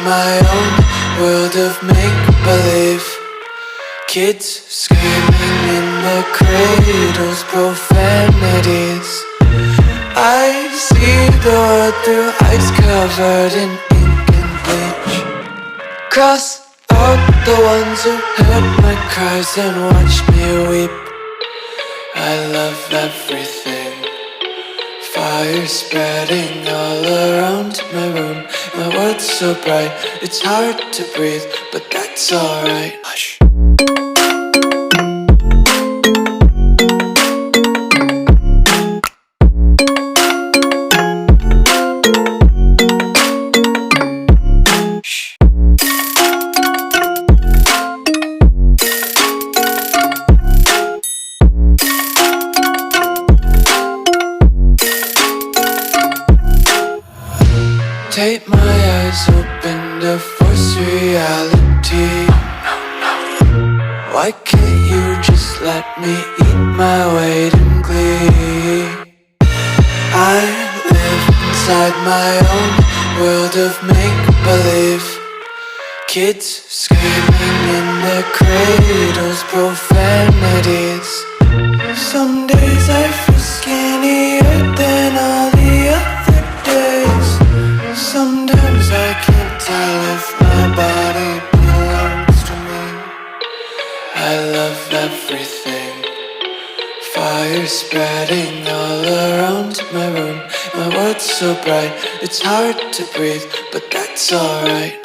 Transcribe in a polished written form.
my own world of make-believe. Kids screaming in the cradles, profanities. I see the world through eyes covered in ink and bleach. Cross out the ones who heard my cries and watched me weep. I love everything. Fire spreading all around my room. My world's so bright, it's hard to breathe, but that's alright. Hush. Take my eyes open to force reality. Why can't you just let me eat my weight in glee? I live inside my own world of make-believe. Kids screaming in their cradles, profanities. Some days I feel skinnier than all the other days. Sometimes I can't tell if my body belongs to me. I love everything. Fire spreading all around my room. My world's so bright, it's hard to breathe, but that's alright.